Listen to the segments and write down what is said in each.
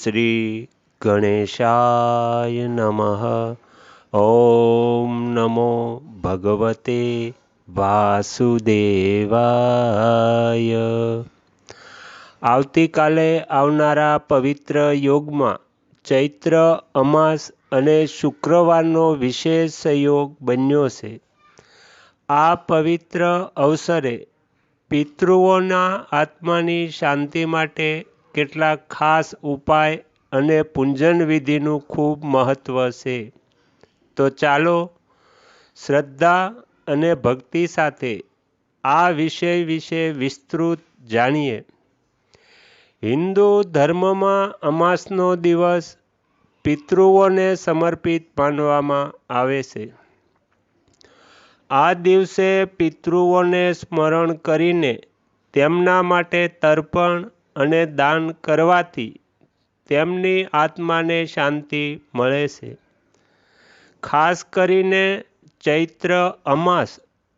શ્રી ગણેશાય નમઃ. ઓમ નમો ભગવતે વાસુદેવાય. આવતીકાલે આવનારા પવિત્ર યોગમાં ચૈત્ર અમાસ અને શુક્રવારનો વિશેષ સંયોગ બન્યો છે. આ પવિત્ર અવસરે પિતૃઓના આત્માની શાંતિ માટે કેટલાક ખાસ ઉપાય અને પૂજન વિધિનું ખૂબ મહત્ત્વ છે. તો ચાલો શ્રદ્ધા અને ભક્તિ સાથે આ વિષય વિશે વિસ્તૃત જાણીએ. હિન્દુ ધર્મમાં અમાસનો દિવસ પિતૃઓને સમર્પિત માનવામાં આવે છે. આ દિવસે પિતૃઓને સ્મરણ કરીને તેમના માટે તર્પણ અને દાન કરવાથી તેમની આત્માને શાંતિ મળે છે. ખાસ કરીને ચૈત્ર અમાસ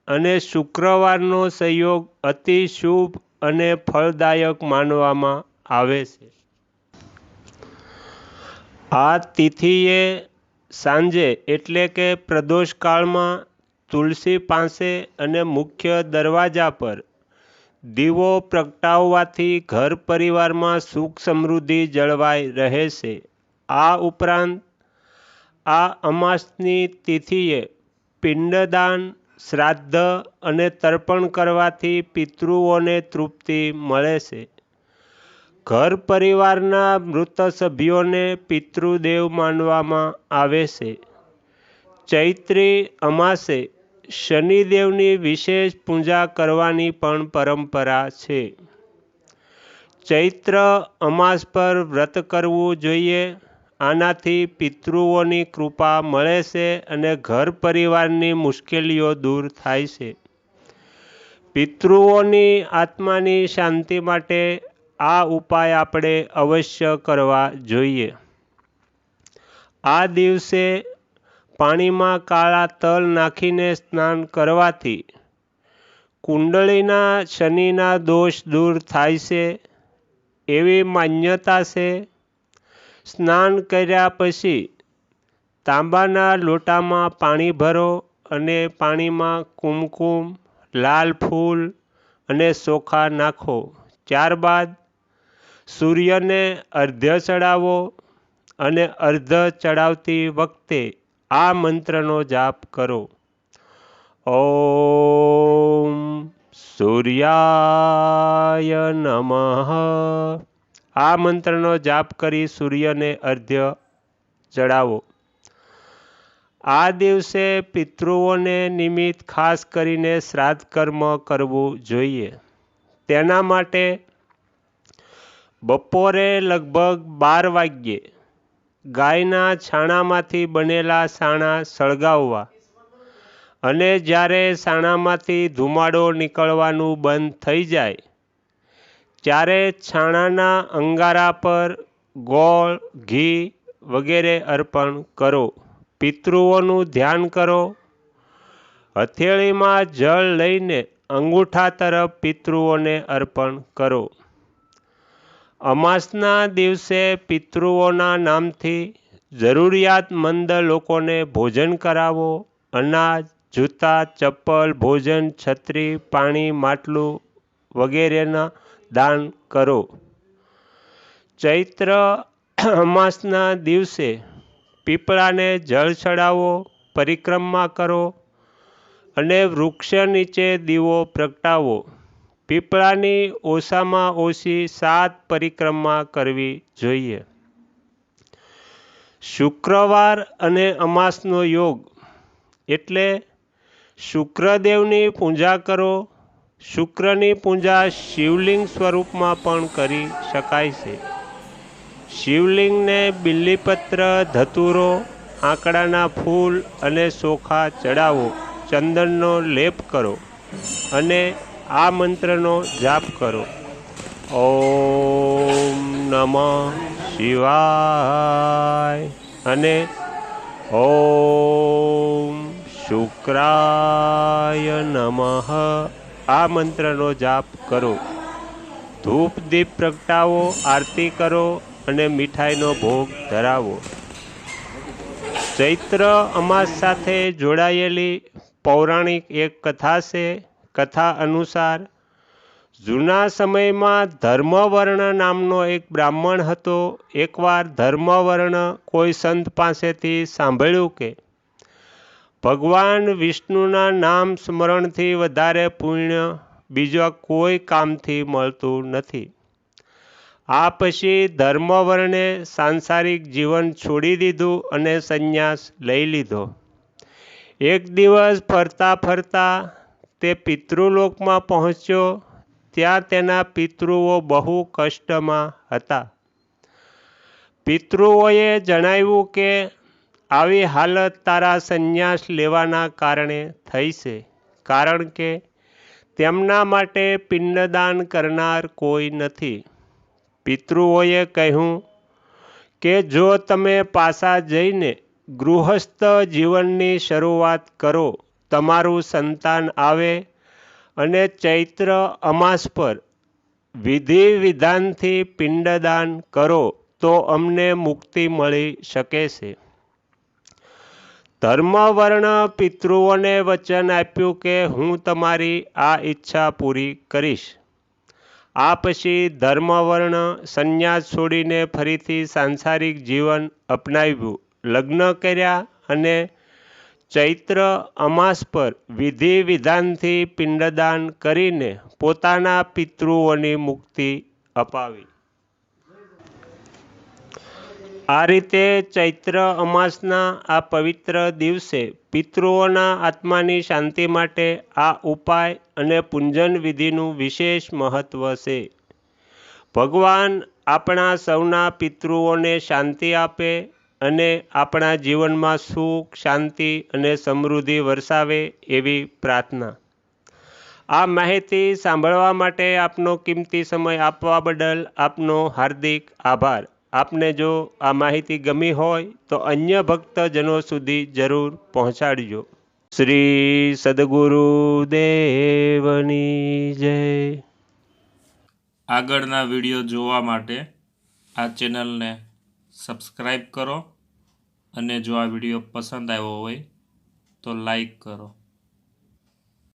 અને શુક્રવારનો સંયોગ અતિ શુભ અને ફળદાયક માનવામાં આવે છે. આ તિથિએ સાંજે એટલે કે પ્રદોષકાળમાં તુલસી પાસે અને મુખ્ય દરવાજા પર દીવો પ્રગટાવવાથી ઘર પરિવારમાં સુખ સમૃદ્ધિ જળવાઈ રહે છે. આ ઉપરાંત આ અમાસની તિથિએ પિંડદાન, શ્રાદ્ધ અને તર્પણ કરવાથી પિતૃઓને તૃપ્તિ મળે છે. ઘર પરિવારના મૃત સભ્યોને પિતૃદેવ માનવામાં આવે છે. ચૈત્રી અમાસે શનિદેવની વિશેષ પૂજા કરવાની પણ પરંપરા છે. ચૈત્ર અમાસ પર વ્રત કરવું જોઈએ. આનાથી પિતૃઓની કૃપા મળે છે અને ઘર પરિવારની મુશ્કેલીઓ દૂર થાય છે. પિતૃઓની આત્માની શાંતિ માટે આ ઉપાય આપણે અવશ્ય કરવા જોઈએ. આ દિવસે પાણીમાં કાળા તલ નાખીને સ્નાન કરવાથી કુંડળીના શનિના દોષ દૂર થાય છે એવી માન્યતા છે. સ્નાન કર્યા પછી તાંબાના લોટામાં પાણી ભરો અને પાણીમાં કુમકુમ, લાલ ફૂલ અને ચોખા નાખો. ત્યારબાદ સૂર્યને અર્ઘ્ય ચડાવો અને અર્ઘ્ય ચડાવતી વખતે આ મંત્રનો જાપ કરો. ઓમ સૂર્યાય નમઃ. આ મંત્રનો જાપ કરી સૂર્યને અર્ઘ્ય ચડાવો. આ દિવસે પિતૃઓને નિમિત્ત ખાસ કરીને શ્રાદ્ધ કર્મ કરવું જોઈએ. તેના માટે બપોરે લગભગ 12 વાગ્યે ગાયના છાણામાંથી બનેલા સાણા સળગાવવા અને જ્યારે સાણામાંથી ધુમાડો નીકળવાનું બંધ થઈ જાય ત્યારે છાણાના અંગારા પર ગોળ, ઘી વગેરે અર્પણ કરો. પિતૃઓનું ધ્યાન કરો. હથેળીમાં જળ લઈને અંગૂઠા તરફ પિતૃઓને અર્પણ કરો. અમાસના દિવસે પિતૃઓના નામથી જરૂરિયાતમંદ લોકોને ભોજન કરાવો. અનાજ, જૂતા, ચપ્પલ, ભોજન, છત્રી, પાણી, માટલું વગેરેના દાન કરો. ચૈત્ર અમાસના દિવસે પીપળાને જળ ચડાવો, પરિક્રમા કરો અને વૃક્ષ નીચે દીવો પ્રગટાવો. પીપળાની ઓછામાં ઓછી 7 પરિક્રમા કરવી જોઈએ. શુક્રવાર અને અમાસનો યોગ એટલે શુક્રદેવની પૂજા કરો. શુક્રની પૂજા શિવલિંગ સ્વરૂપમાં પણ કરી શકાય છે. શિવલિંગને બિલ્લીપત્ર, ધતૂરો, આંકડાના ફૂલ અને ચોખા ચડાવો. ચંદનનો લેપ કરો અને આ મંત્રનો જાપ કરો. ઓમ નમઃ શિવાય અને ઓમ શુક્રાય નમઃ. આ મંત્રનો જાપ કરો. ધૂપ દીપ પ્રગટાવો, આરતી કરો અને મીઠાઈનો ભોગ ધરાવો. ચૈત્ર અમાસ સાથે જોડાયેલી પૌરાણિક એક કથા છે. કથા અનુસાર જૂના સમયમાં ધર્મવર્ણ નામનો એક બ્રાહ્મણ હતો. એકવાર ધર્મવર્ણ કોઈ સંત પાસેથી સાંભળ્યું કે ભગવાન વિષ્ણુના નામ સ્મરણથી વધારે પુણ્ય બીજા કોઈ કામથી મળતું નથી. આ પછી ધર્મવર્ણે સાંસારિક જીવન છોડી દીધું અને સંન્યાસ લઈ લીધો. એક દિવસ ફરતા ફરતા તે પિતૃલોકમાં પહોંચ્યો. ત્યાં તેના પિતૃઓ બહુ કષ્ટમાં હતા. પિતૃઓએ જણાવ્યું કે આવી હાલત તારા સંન્યાસ લેવાના કારણે થઈ છે, કારણ કે તેમના માટે પિંડદાન કરનાર કોઈ નથી. પિતૃઓએ કહ્યું કે જો તમે પાછા જઈને ગૃહસ્થ જીવનની શરૂઆત કરો, તમારું સંતાન આવે અને ચૈત્ર અમાસ પર વિધિ વિધાનથી પિંડદાન કરો તો અમને મુક્તિ મળી શકે છે. ધર્મવર્ણ પિતૃઓને વચન આપ્યું કે હું તમારી આ ઈચ્છા પૂરી કરીશ. આ પછી ધર્મવર્ણ સંન્યાસ છોડીને ફરીથી સાંસારિક જીવન અપનાવ્યું, લગ્ન કર્યા અને ચૈત્ર અમાસ પર વિધિ વિધાનથી પિંડદાન કરીને પોતાના પિતૃઓની મુક્તિ અપાવી. આ રીતે ચૈત્ર અમાસના આ પવિત્ર દિવસે પિતૃઓના આત્માની શાંતિ માટે આ ઉપાય અને પૂજન વિધિનું વિશેષ મહત્વ છે. ભગવાન આપણા સૌના પિતૃઓને શાંતિ આપે અને આપણા જીવનમાં સુખ, શાંતિ અને સમૃદ્ધિ વરસાવે એવી પ્રાર્થના. આ માહિતી સાંભળવા માટે આપનો કિંમતી સમય આપવા બદલ આપનો હાર્દિક આભાર. આપને જો આ માહિતી ગમી હોય તો અન્ય ભક્તજનો સુધી જરૂર પહોંચાડજો. શ્રી સદગુરુ દેવની જય. આગળના વિડીયો જોવા માટે આ ચેનલને સબસ્ક્રાઈબ કરો અને જો આ વિડીયો પસંદ આવ્યો હોય તો લાઈક કરો.